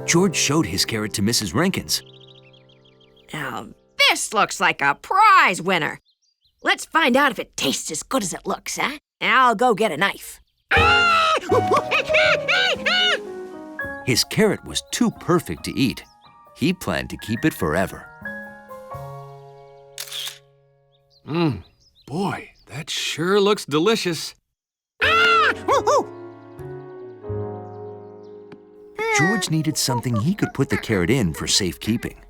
George showed his carrot to Mrs. Rankins. Now, this looks like a prize winner. Let's find out if it tastes as good as it looks, huh? I'll go get a knife. His carrot was too perfect to eat. He planned to keep it forever. Boy, that sure looks delicious. George needed something he could put the carrot in for safekeeping.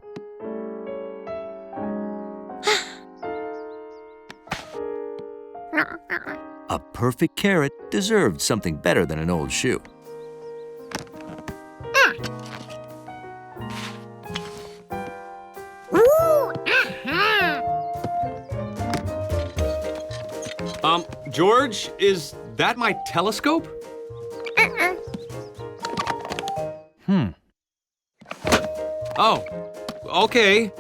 A perfect carrot deserved something better than an old shoe. George, is that my telescope? Oh, okay.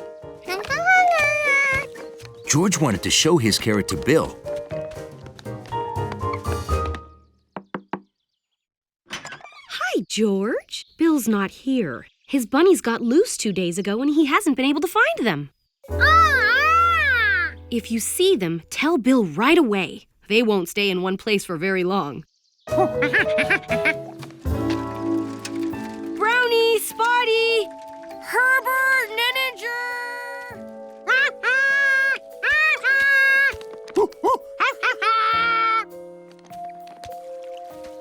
George wanted to show his carrot to Bill. Hi, George. Bill's not here. His bunnies got loose 2 days ago and he hasn't been able to find them. If you see them, tell Bill right away. They won't stay in one place for very long. Brownie, Spotty, Herbert, Neninger.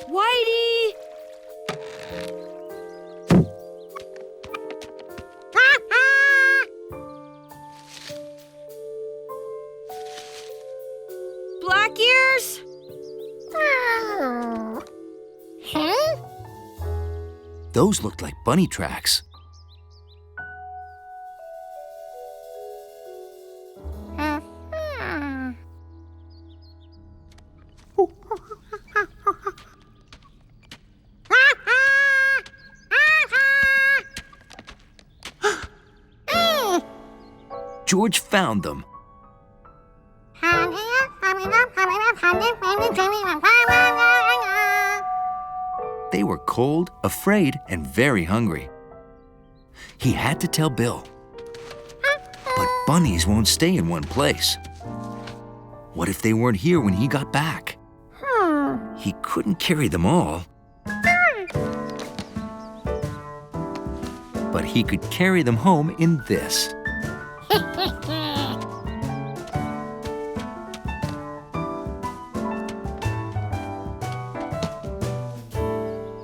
Whitey. Black ears? Those looked like bunny tracks. George found them. They were cold, afraid, and very hungry. He had to tell Bill. But bunnies won't stay in one place. What if they weren't here when he got back? He couldn't carry them all. But he could carry them home in this.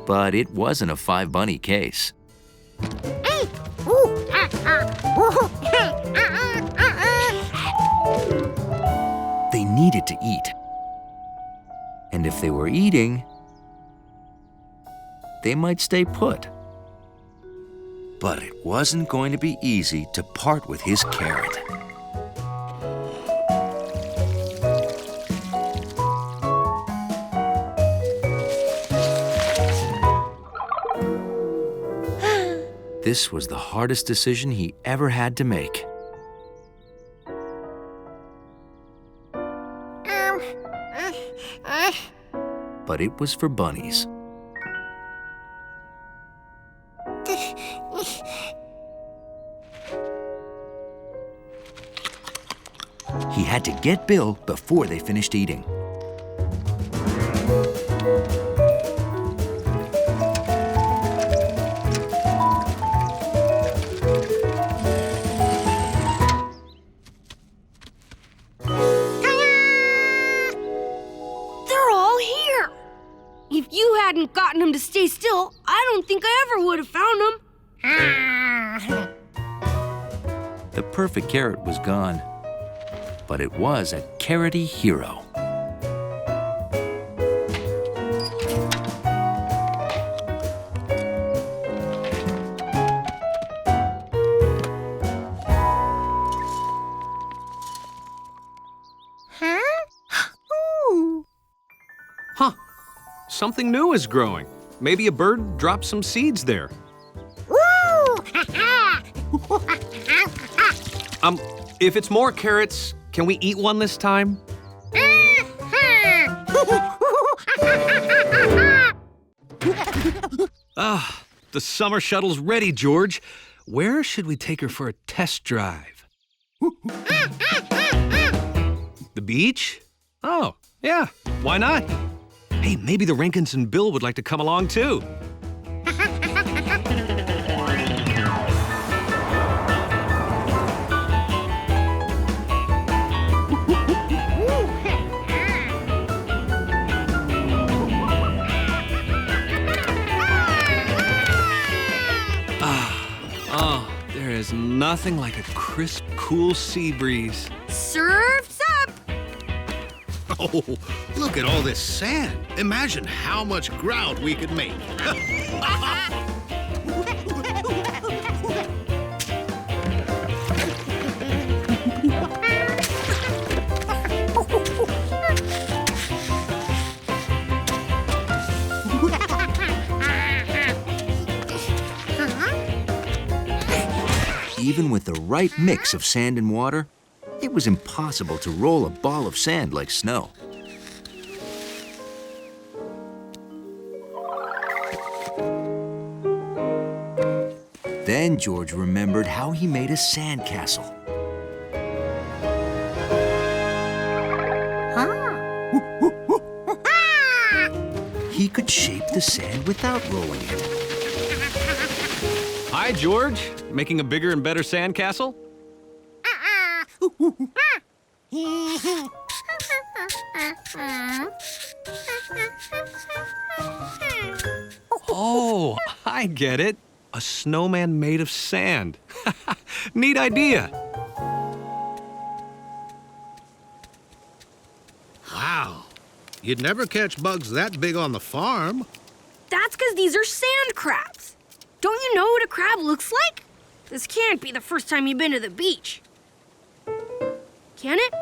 But it wasn't a 5-bunny case. They needed to eat. And if they were eating, they might stay put. But it wasn't going to be easy to part with his carrot. This was the hardest decision he ever had to make. But it was for bunnies. He had to get Bill before they finished eating. If you hadn't gotten him to stay still, I don't think I ever would have found him. The perfect carrot was gone, but it was a carroty hero. Huh. Something new is growing. Maybe a bird dropped some seeds there. If it's more carrots, can we eat one this time? The summer shuttle's ready, George. Where should we take her for a test drive? The beach? Oh, yeah, why not? Hey, maybe the Rankins and Bill would like to come along too. There is nothing like a crisp, cool sea breeze. Surf's up! Oh, look at all this sand. Imagine how much grout we could make. Even with the right mix of sand and water, it was impossible to roll a ball of sand like snow. Then George remembered how he made a sand castle. He could shape the sand without rolling it. Hi, George. Making a bigger and better sandcastle? Oh, I get it. A snowman made of sand. Neat idea. Wow. You'd never catch bugs that big on the farm. That's because these are sand crabs. Don't you know what a crab looks like? This can't be the first time you've been to the beach. Can it?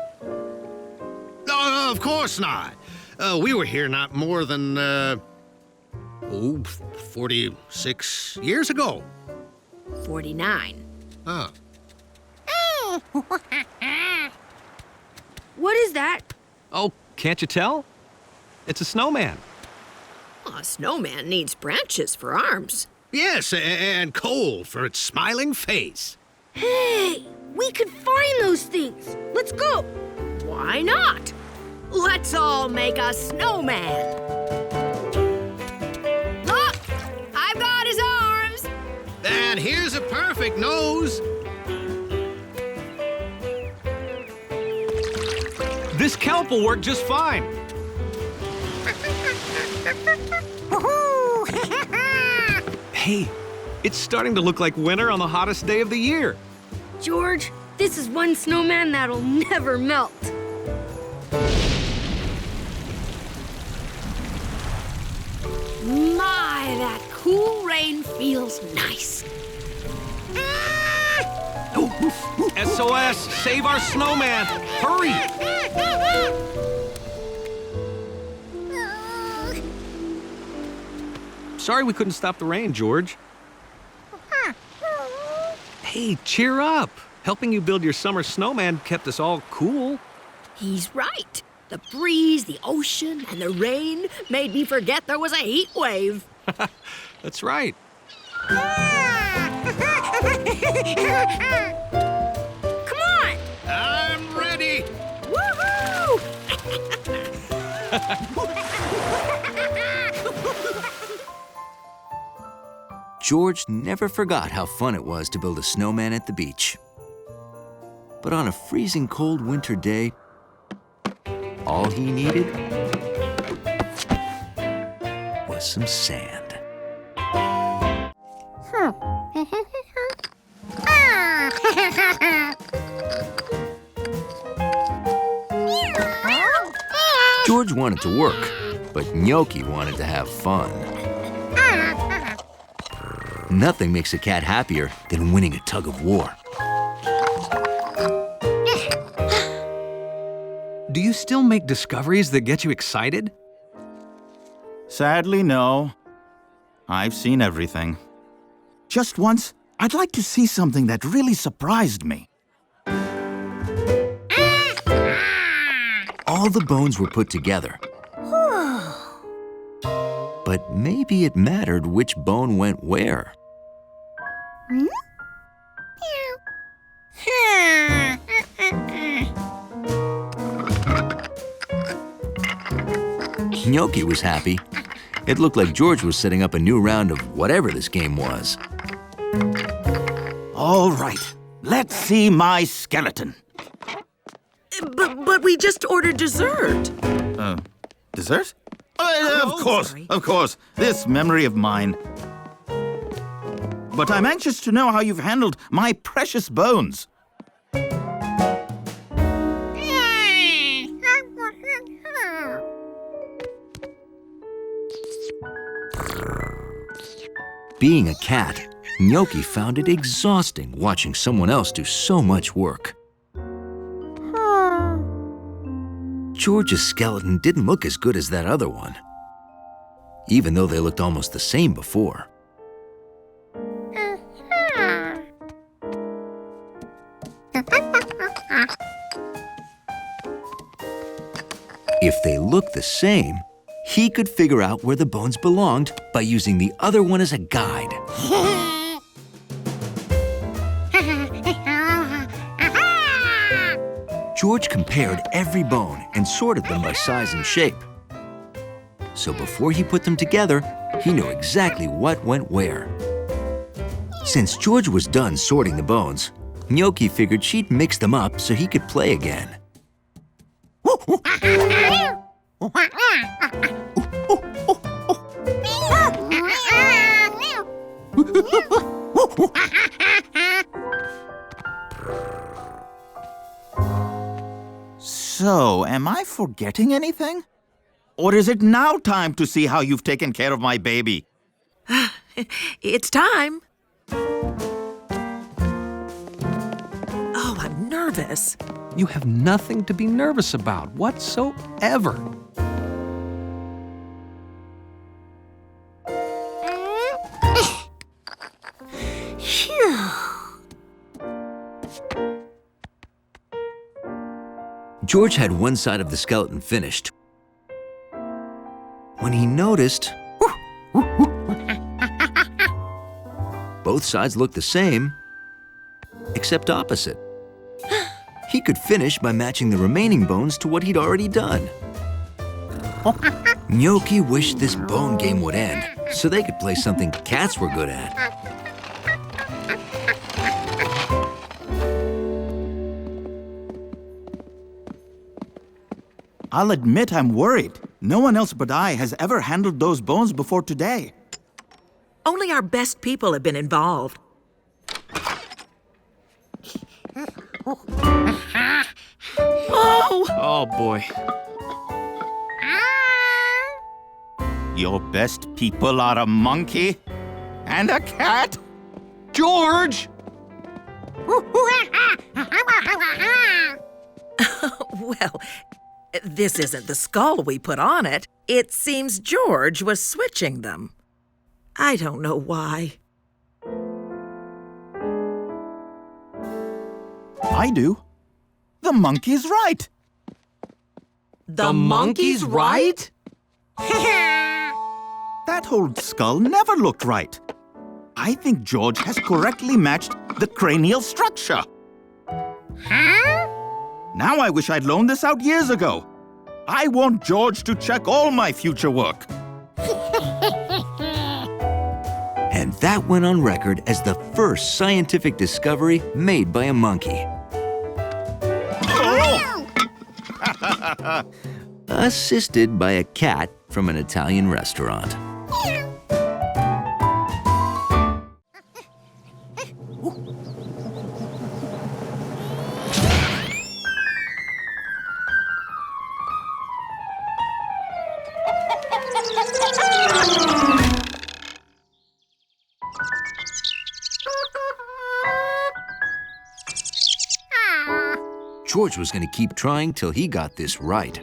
No, of course not. We were here not more than, 46 years ago. 49. Huh. What is that? Oh, can't you tell? It's a snowman. A snowman needs branches for arms. Yes, and coal for its smiling face. Hey, we could find those things. Let's go. Why not? Let's all make a snowman. Look, I've got his arms. And here's a perfect nose. This kelp will work just fine. Hey, it's starting to look like winter on the hottest day of the year. George, this is one snowman that'll never melt. My, that cool rain feels nice. SOS, save our snowman. Hurry. Sorry we couldn't stop the rain, George. Hey, cheer up. Helping you build your summer snowman kept us all cool. He's right. The breeze, the ocean, and the rain made me forget there was a heat wave. That's right. Come on! I'm ready. Woohoo! George never forgot how fun it was to build a snowman at the beach. But on a freezing cold winter day, all he needed was some sand. George wanted to work, but Gnocchi wanted to have fun. Nothing makes a cat happier than winning a tug of war. Do you still make discoveries that get you excited? Sadly, no. I've seen everything. Just once, I'd like to see something that really surprised me. All the bones were put together. But maybe it mattered which bone went where. Gnocchi was happy. It looked like George was setting up a new round of whatever this game was. All right, let's see my skeleton. But we just ordered dessert. Dessert? sorry. Of course. This memory of mine. But I'm anxious to know how you've handled my precious bones. Being a cat, Gnocchi found it exhausting watching someone else do so much work. George's skeleton didn't look as good as that other one, even though they looked almost the same before. If they looked the same, he could figure out where the bones belonged by using the other one as a guide. George compared every bone and sorted them by size and shape. So before he put them together, he knew exactly what went where. Since George was done sorting the bones, Gnocchi figured she'd mix them up so he could play again. So, am I forgetting anything? Or is it now time to see how you've taken care of my baby? It's time. Oh, I'm nervous. You have nothing to be nervous about whatsoever. George had one side of the skeleton finished when he noticed both sides looked the same, except opposite. He could finish by matching the remaining bones to what he'd already done. Gnocchi wished this bone game would end so they could play something cats were good at. I'll admit I'm worried. No one else but I has ever handled those bones before today. Only our best people have been involved. Oh, boy. Your best people are a monkey and a cat? George! Well, this isn't the skull we put on it. It seems George was switching them. I don't know why. I do. The monkey's right. The monkey's right? That whole skull never looked right. I think George has correctly matched the cranial structure. Now I wish I'd loaned this out years ago. I want George to check all my future work. And that went on record as the first scientific discovery made by a monkey. Assisted by a cat from an Italian restaurant. George was going to keep trying till he got this right.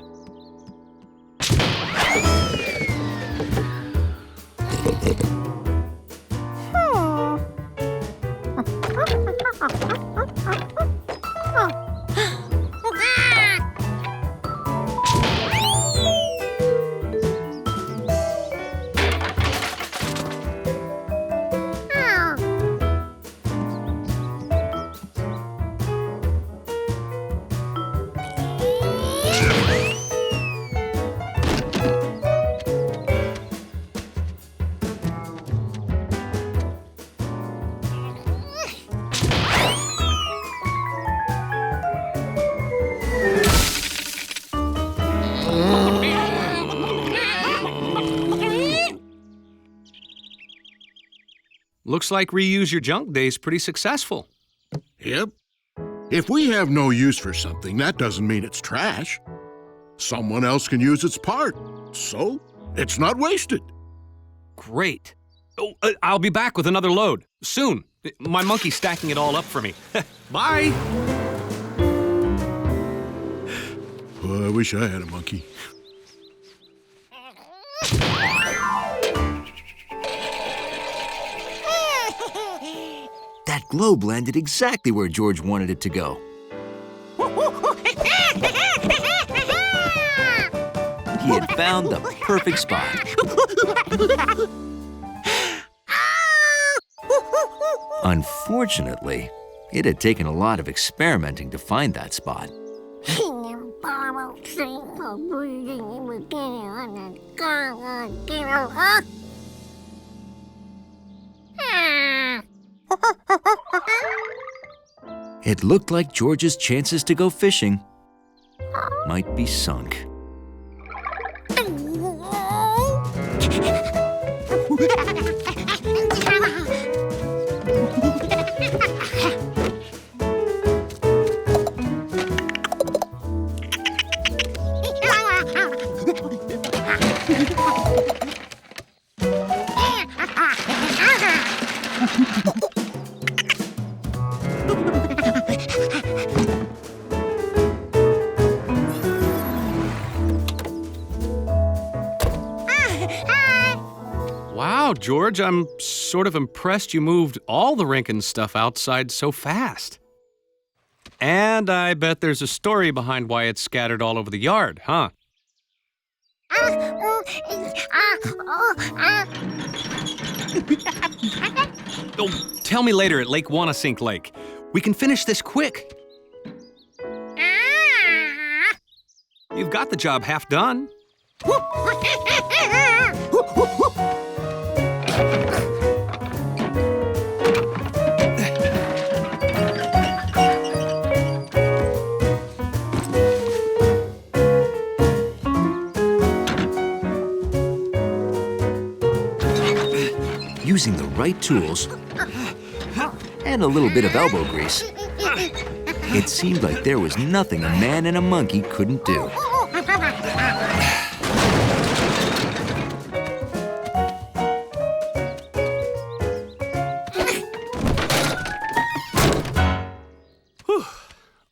Looks like reuse your junk day's pretty successful. Yep. If we have no use for something, that doesn't mean it's trash. Someone else can use its part, so it's not wasted. Great. Oh, I'll be back with another load soon. My monkey's stacking it all up for me. Bye. Oh, I wish I had a monkey. That globe landed exactly where George wanted it to go. He had found the perfect spot. Unfortunately, it had taken a lot of experimenting to find that spot. It looked like George's chances to go fishing might be sunk. Wow, George, I'm sort of impressed you moved all the Rankin stuff outside so fast. And I bet there's a story behind why it's scattered all over the yard, huh? Oh, tell me later at Lake Wanasink Lake. We can finish this quick. You've got the job half done. Using the right tools and a little bit of elbow grease, it seemed like there was nothing a man and a monkey couldn't do.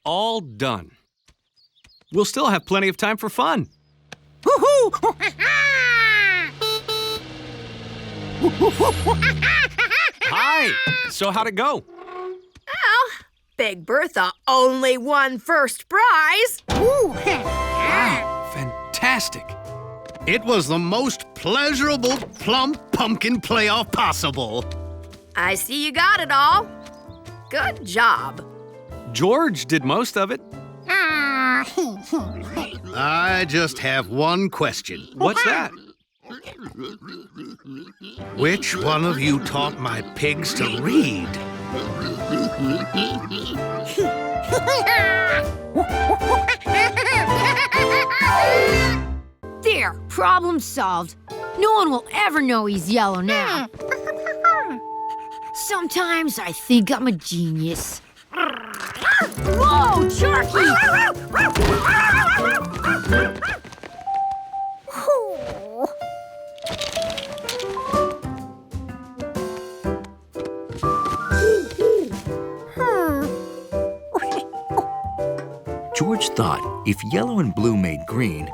All done. We'll still have plenty of time for fun. Hi! So how'd it go? Well, Big Bertha only won first prize. Wow, fantastic. It was the most pleasurable plum pumpkin playoff possible. I see you got it all. Good job. George did most of it. I just have one question. What's that? Which one of you taught my pigs to read? There, problem solved. No one will ever know he's yellow now. Sometimes I think I'm a genius. Whoa, Sharky! George thought if yellow and blue made green,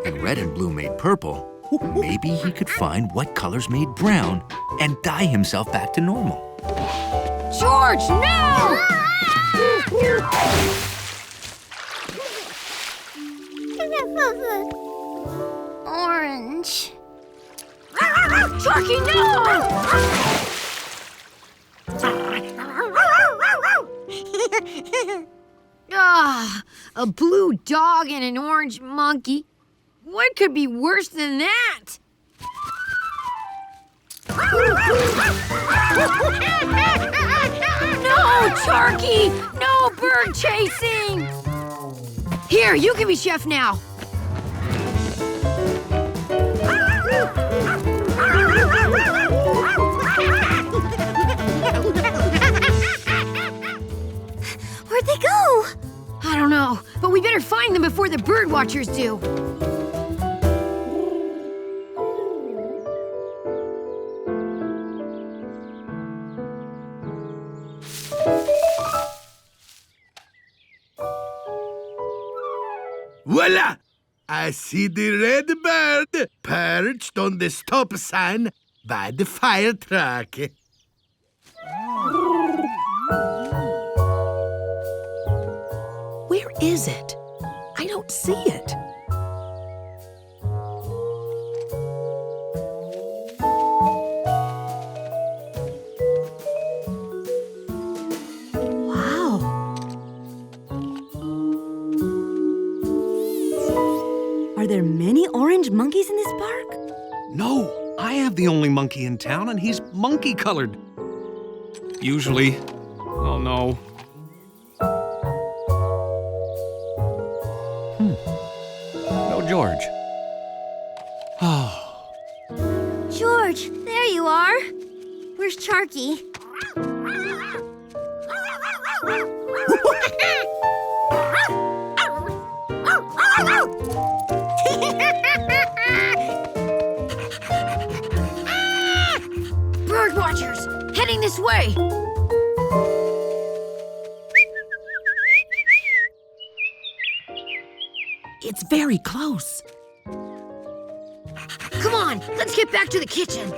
and red and blue made purple, maybe he could find what colors made brown and dye himself back to normal. George, no! Orange. Sharky, no! Ah, a blue dog and an orange monkey. What could be worse than that? No, Sharky! No bird chasing! Here, you can be chef now. before the bird watchers do. Voila! I see the red bird perched on the stop sign by the fire truck. Where is it? I don't see it. Wow. Are there many orange monkeys in this park? No, I have the only monkey in town, and he's monkey-colored. Usually. Oh, no. No George. Oh. George, there you are. Where's Charky? Bird watchers, heading this way. It's very close. Come on, let's get back to the kitchen.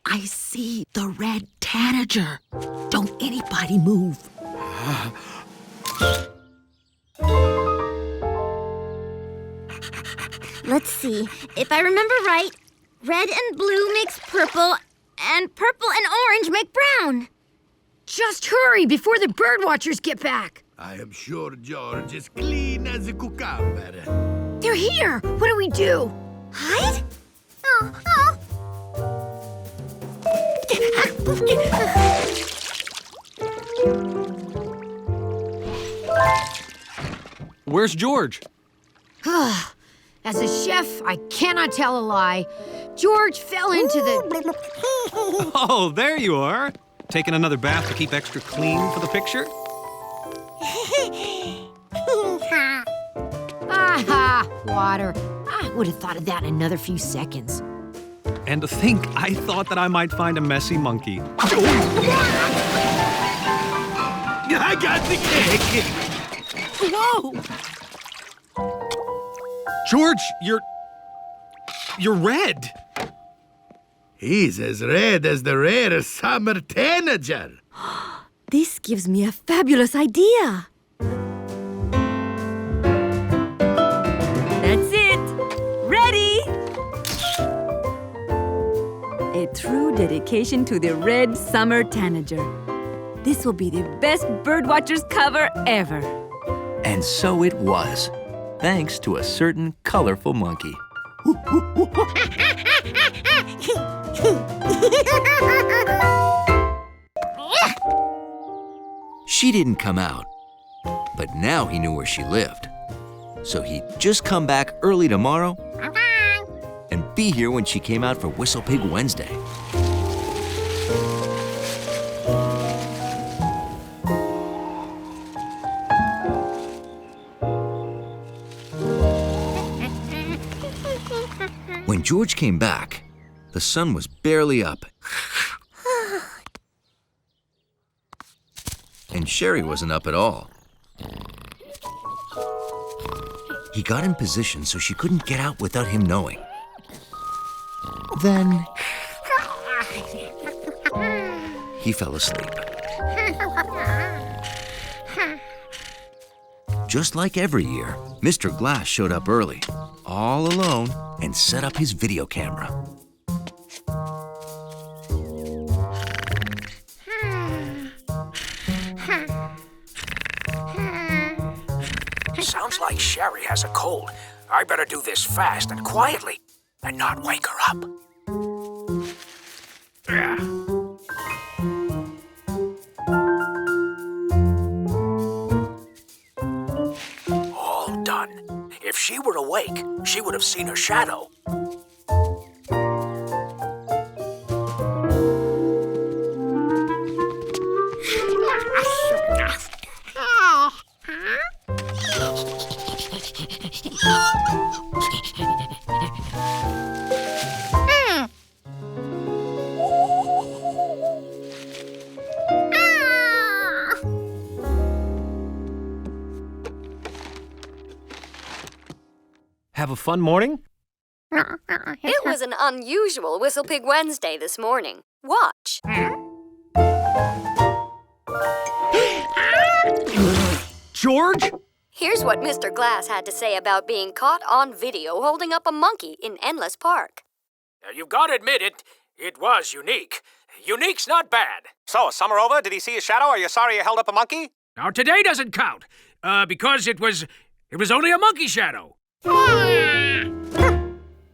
I see the red tanager. Don't anybody move. Let's see. If I remember right, red and blue makes purple, and purple and orange make brown. Just hurry before the bird watchers get back. I am sure George is clean as a cucumber. They're here. What do we do? Hide? Oh, oh. Where's George? As a chef, I cannot tell a lie. George fell into the... Oh, there you are. Taking another bath to keep extra clean for the picture? Aha! Water. I would have thought of that in another few seconds. And to think, I thought that I might find a messy monkey. I got the cake! Whoa! George, you're red. He's as red as the rare summer tanager. This gives me a fabulous idea. That's it. Ready. A true dedication to the red summer tanager. This will be the best birdwatchers cover ever. And so it was, thanks to a certain colorful monkey. She didn't come out, but now he knew where she lived. So he'd just come back early tomorrow and be here when she came out for Whistle Pig Wednesday. When George came back, the sun was barely up. And Sherry wasn't up at all. He got in position so she couldn't get out without him knowing. Then he fell asleep. Just like every year, Mr. Glass showed up early, all alone, and set up his video camera. Sounds like Sherry has a cold. I better do this fast and quietly and not wake her up. All done. If she were awake, she would have seen her shadow. have a fun morning? It was an unusual Whistle Pig Wednesday this morning. Watch. George? Here's what Mr. Glass had to say about being caught on video holding up a monkey in Endless Park. You've got to admit it was unique. Unique's not bad. So, summer over, did he see a shadow? Are you sorry you held up a monkey? Now, today doesn't count, because it was only a monkey shadow.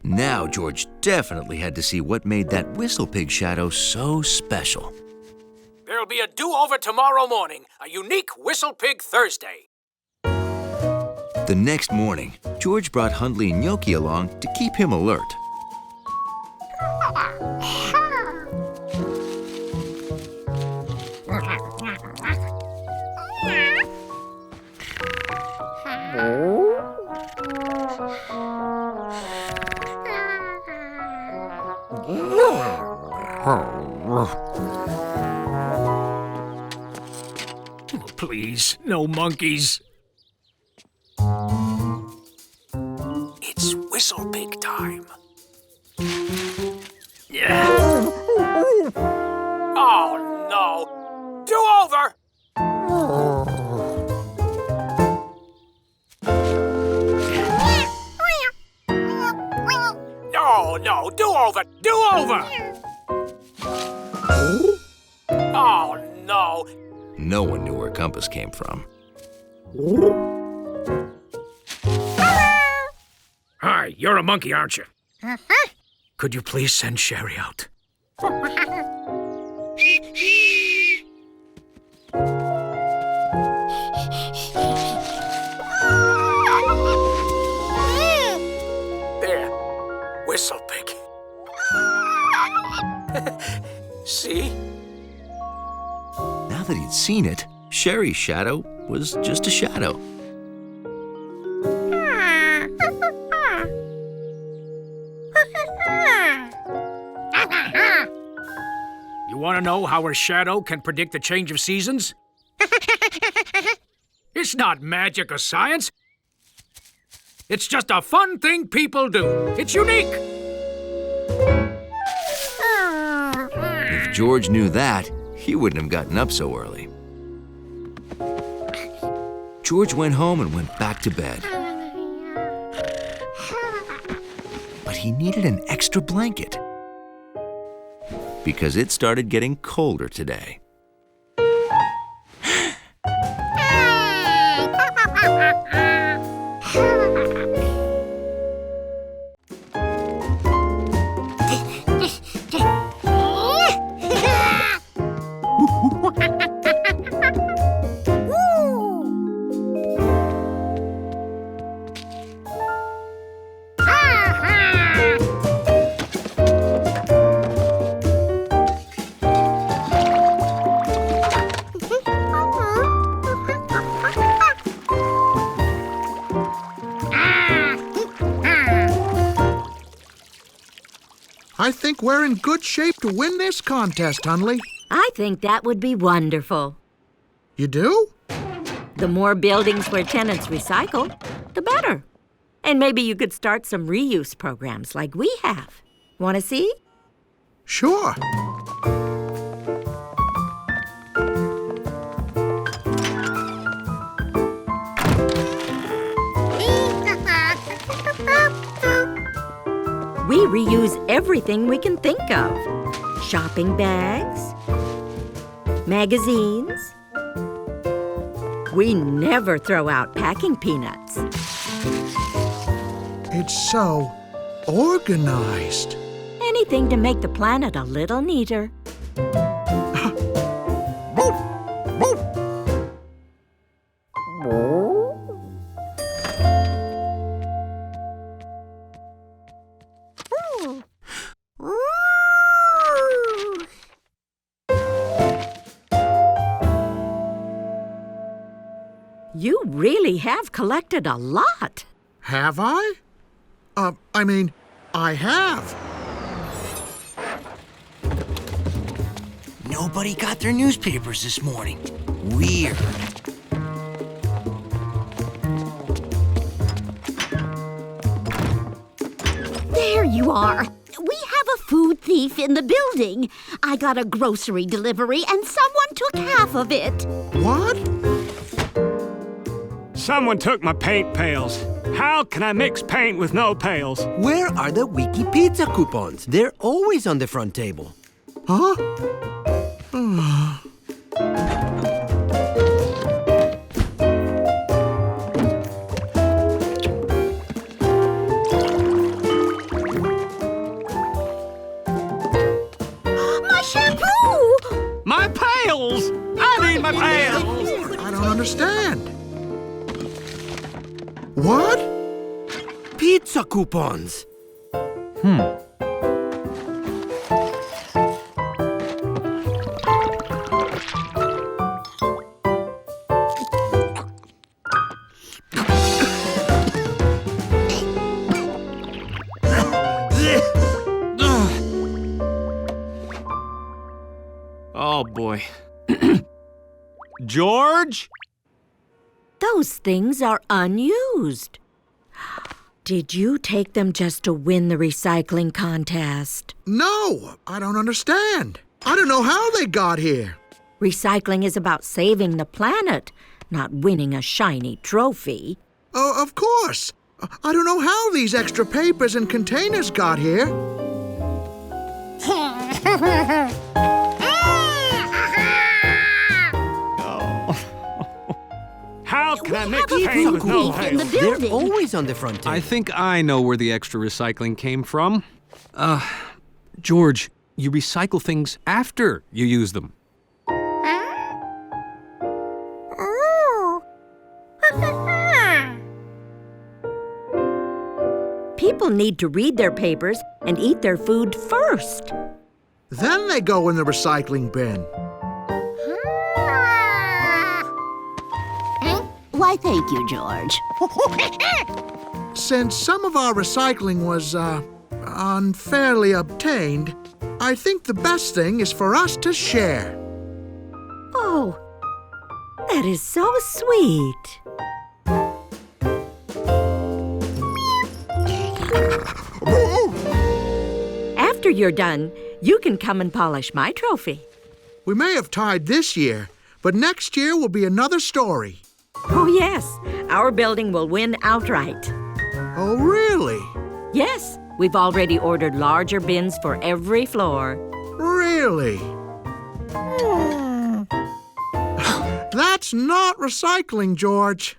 Now George definitely had to see what made that whistle pig shadow so special. There'll be a do-over tomorrow morning, a unique Whistle Pig Thursday. The next morning, George brought Hundley and Yoki along to keep him alert. Oh, please, no monkeys. It's Whistle Pig time. Yeah. Oh, no. Do-over! No, do-over! Do-over! Oh, no. No one knew where Compass came from. Hi, you're a monkey, aren't you? Could you please send Sherry out? There. Whistle Pig. See? Now that he'd seen it, Sherry's shadow was just a shadow. You want to know how a shadow can predict the change of seasons? It's not magic or science. It's just a fun thing people do. It's unique. If George knew that, he wouldn't have gotten up so early. George went home and went back to bed. But he needed an extra blanket because it started getting colder today. I think we're in good shape to win this contest, Hundley. I think that would be wonderful. You do? The more buildings where tenants recycle, the better. And maybe you could start some reuse programs like we have. Want to see? Sure. We reuse everything we can think of. Shopping bags, magazines. We never throw out packing peanuts. It's so organized. Anything to make the planet a little neater. You really have collected a lot. Have I? I have. Nobody got their newspapers this morning. Weird. you are. We have a food thief in the building. I got a grocery delivery and someone took half of it. What? Someone took my paint pails. How can I mix paint with no pails? Where are the Wiki Pizza coupons? They're always on the front table. Huh? My shampoo! My pails! I need my pails! I don't understand. What? Pizza coupons. Oh, boy. George? Those things are unused. Did you take them just to win the recycling contest? No, I don't understand. I don't know how they got here. Recycling is about saving the planet, not winning a shiny trophy. Oh, of course. I don't know how these extra papers and containers got here. How can I mix paint with no pails? They're always on the front table. I think I know where the extra recycling came from. George, you recycle things after you use them. People need to read their papers and eat their food first. Then they go in the recycling bin. Why, thank you, George. Since some of our recycling was, unfairly obtained, I think the best thing is for us to share. Oh, that is so sweet. After you're done, you can come and polish my trophy. We may have tied this year, but next year will be another story. Oh, yes. Our building will win outright. Oh, really? Yes. We've already ordered larger bins for every floor. Really? That's not recycling, George.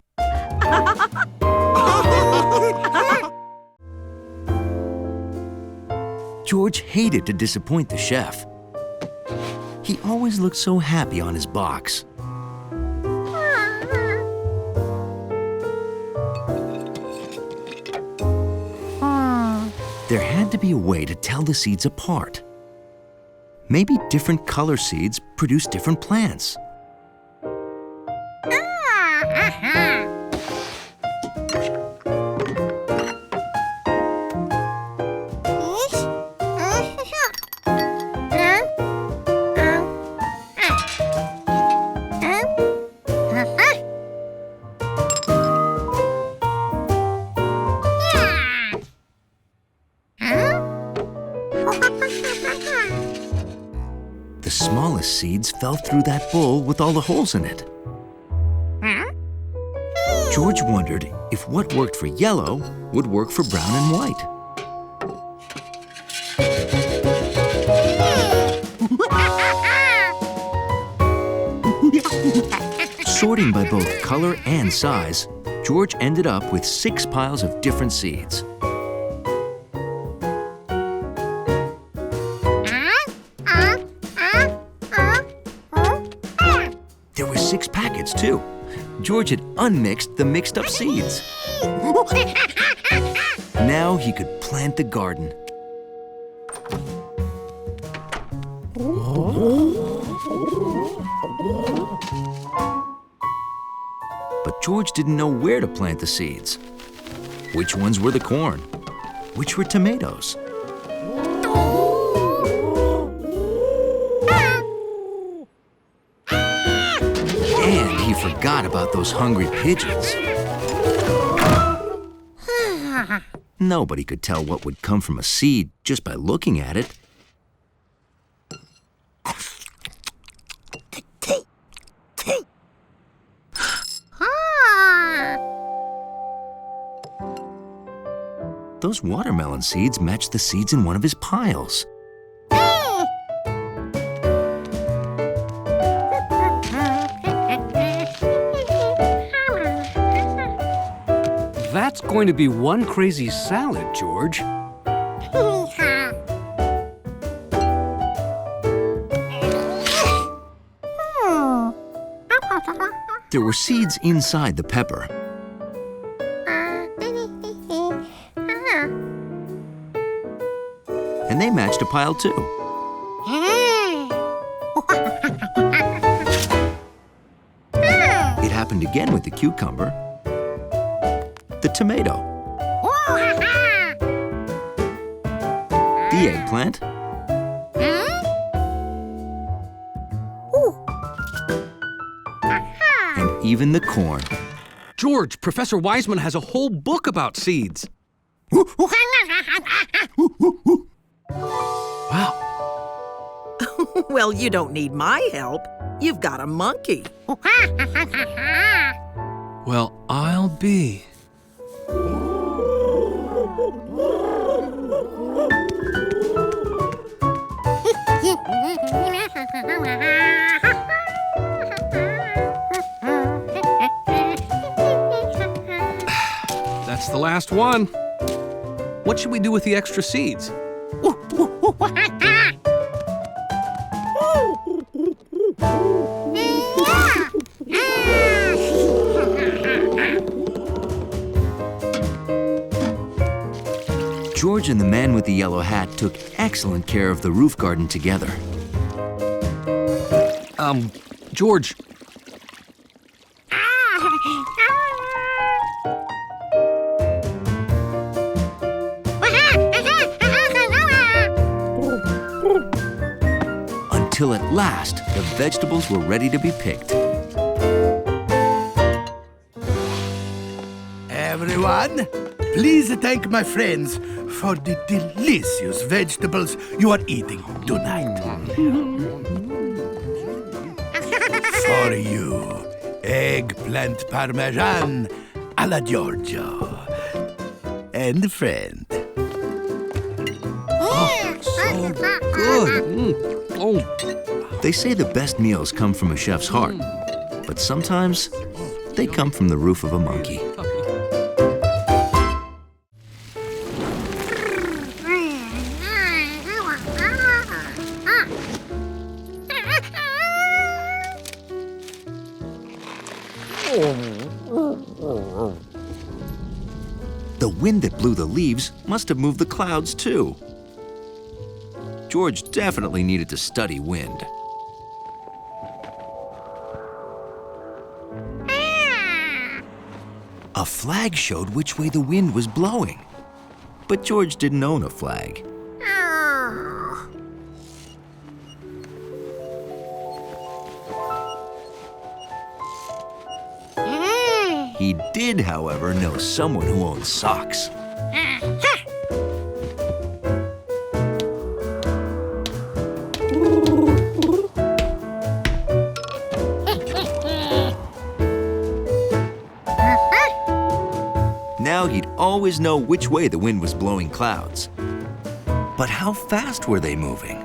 George hated to disappoint the chef. He always looked so happy on his box. There had to be a way to tell the seeds apart. Maybe different color seeds produce different plants. The smallest seeds fell through that bowl with all the holes in it. George wondered if what worked for yellow would work for brown and white. Sorting by both color and size, George ended up with 6 piles of different seeds. There were 6 packets, too. George had unmixed the mixed-up seeds. Now he could plant the garden. But George didn't know where to plant the seeds. Which ones were the corn? Which were tomatoes? And he forgot about those hungry pigeons. Nobody could tell what would come from a seed just by looking at it. Those watermelon seeds matched the seeds in one of his piles. That's going to be one crazy salad, George. There were seeds inside the pepper. And they matched a pile too. It happened again with the cucumber, the tomato, the eggplant, and even the corn. George, Professor Wiseman has a whole book about seeds. Wow. Well, you don't need my help. You've got a monkey. Well, I'll be. That's the last one. What should we do with the extra seeds? George and the man with the yellow hat took excellent care of the roof garden together. George. Until at last, the vegetables were ready to be picked. Everyone, please thank my friends for the delicious vegetables you are eating tonight. For you, eggplant parmesan a la Giorgio. And friend. So good. They say the best meals come from a chef's heart, but sometimes they come from the roof of a monkey. The wind that blew the leaves must have moved the clouds too. George definitely needed to study wind. A flag showed which way the wind was blowing, but George didn't own a flag. He did, however, know someone who owned socks. Now he'd always know which way the wind was blowing clouds. But how fast were they moving?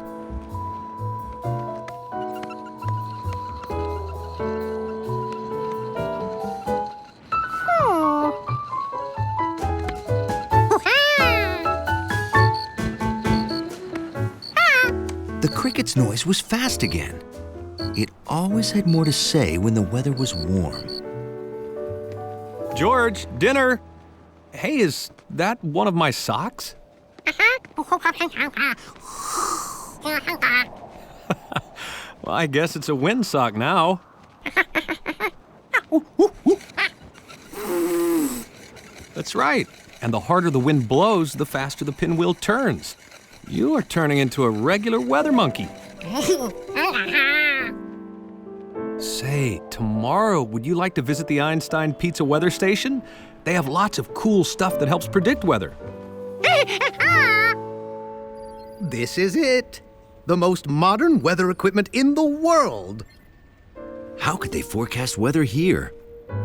The cricket's noise was fast again. It always had more to say when the weather was warm. George, dinner! Hey, is that one of my socks? Well, I guess it's a windsock now. That's right. And the harder the wind blows, the faster the pinwheel turns. You are turning into a regular weather monkey. Say, tomorrow, would you like to visit the Einstein Pizza Weather Station? They have lots of cool stuff that helps predict weather. This is it. The most modern weather equipment in the world. How could they forecast weather here?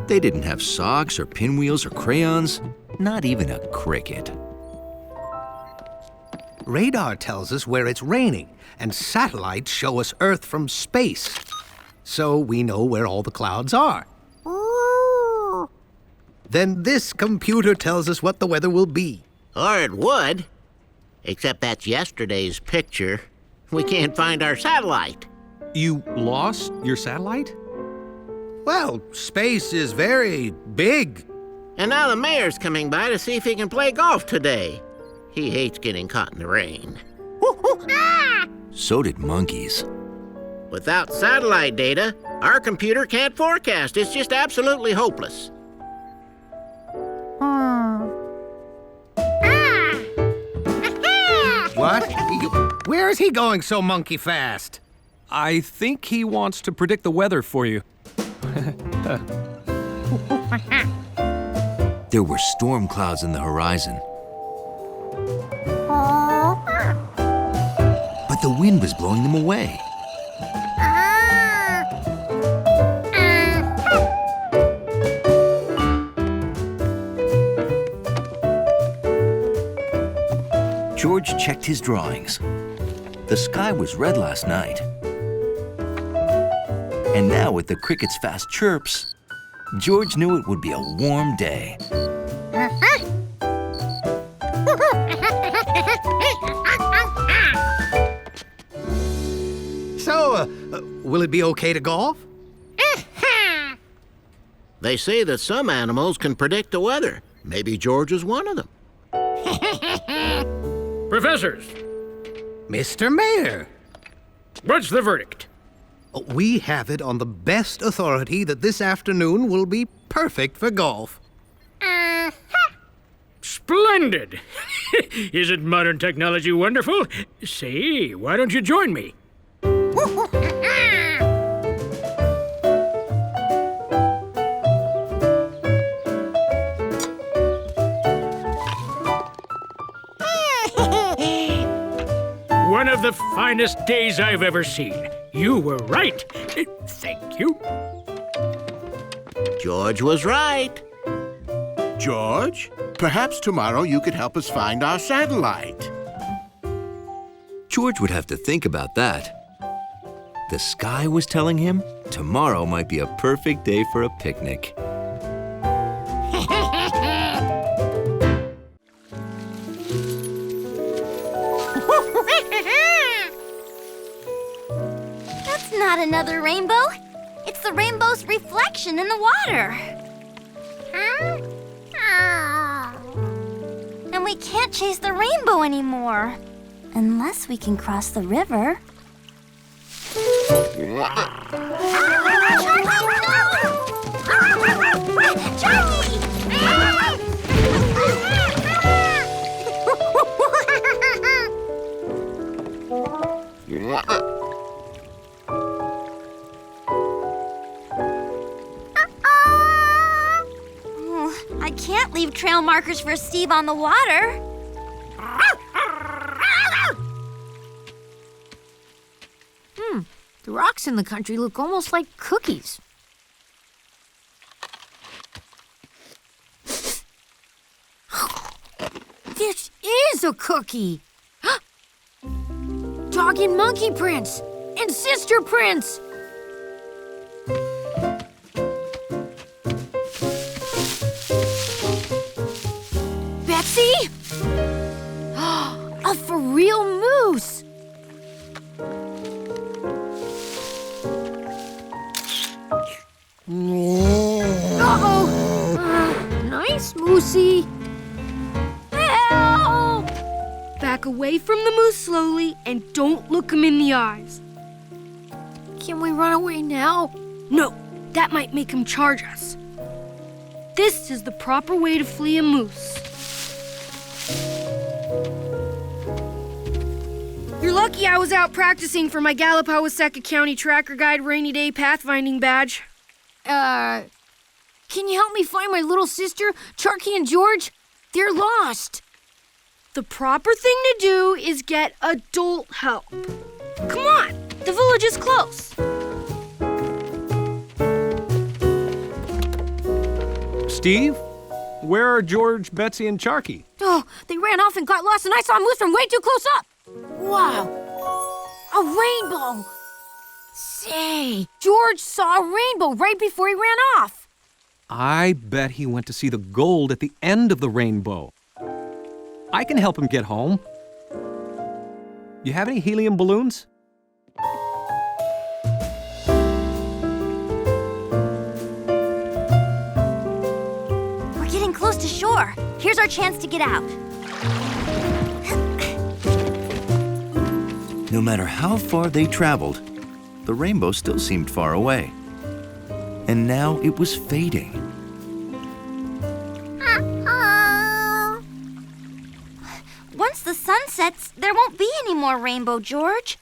They didn't have socks or pinwheels or crayons, not even a cricket. Radar tells us where it's raining, and satellites show us Earth from space. So we know where all the clouds are. Then this computer tells us what the weather will be. Or it would. Except that's yesterday's picture. We can't find our satellite. You lost your satellite? Well, space is very big. And now the mayor's coming by to see if he can play golf today. He hates getting caught in the rain. So did monkeys. Without satellite data, our computer can't forecast. It's just absolutely hopeless. What? Where is he going so monkey fast? I think he wants to predict the weather for you. There were storm clouds in the horizon. But the wind was blowing them away. George checked his drawings. The sky was red last night. And now with the cricket's fast chirps, George knew it would be a warm day. So, will it be okay to golf? They say that some animals can predict the weather. Maybe George is one of them. Professors! Mr. Mayor! What's the verdict? We have it on the best authority that this afternoon will be perfect for golf. Splendid! Isn't modern technology wonderful? Say, why don't you join me? One of the finest days I've ever seen. You were right. Thank you. George was right. George, perhaps tomorrow you could help us find our satellite. George would have to think about that. The sky was telling him tomorrow might be a perfect day for a picnic. That's not another rainbow. It's the rainbow's reflection in the water. And we can't chase the rainbow anymore. Unless we can cross the river. I can't leave trail markers for Steve on the water. The rocks in the country look almost like cookies. This is a cookie! Dog and monkey prints! And sister prints! Betsy? A for real moose! Uh-oh! Nice, Moosey. Help! Back away from the moose slowly and don't look him in the eyes. Can we run away now? No, that might make him charge us. This is the proper way to flee a moose. You're lucky I was out practicing for my Galapagos County Tracker Guide Rainy Day Pathfinding badge. Can you help me find my little sister, Charky and George? They're lost. The proper thing to do is get adult help. Come on, the village is close. Steve, where are George, Betsy, and Charky? Oh, they ran off and got lost, and I saw them move from way too close up. Wow, a rainbow. Say, George saw a rainbow right before he ran off. I bet he went to see the gold at the end of the rainbow. I can help him get home. You have any helium balloons? We're getting close to shore. Here's our chance to get out. No matter how far they traveled, the rainbow still seemed far away. And now it was fading. Once the sun sets, there won't be any more rainbow, George.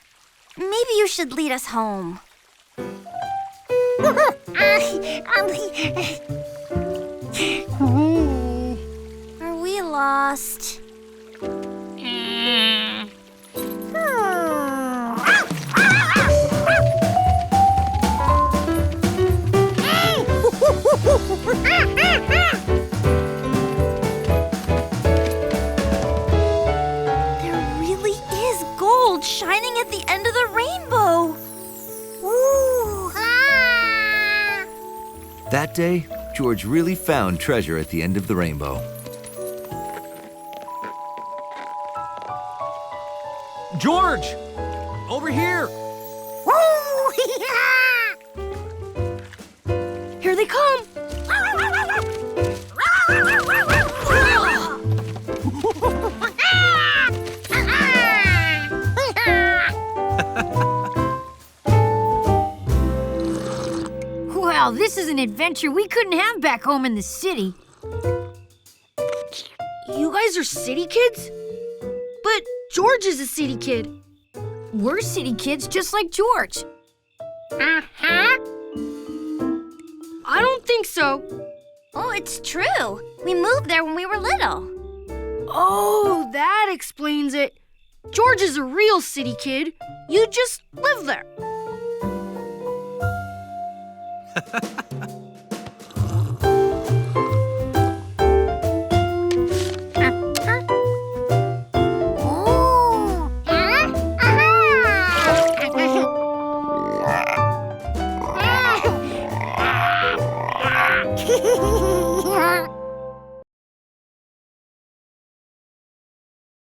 Maybe you should lead us home. Are we lost? Shining at the end of the rainbow. Ooh. That day, George really found treasure at the end of the rainbow. George! Over here! Here they come. Well, this is an adventure we couldn't have back home in the city. You guys are city kids? But George is a city kid. We're city kids just like George. I don't think so. Oh, it's true. We moved there when we were little. Oh, that explains it. George is a real city kid. You just live there.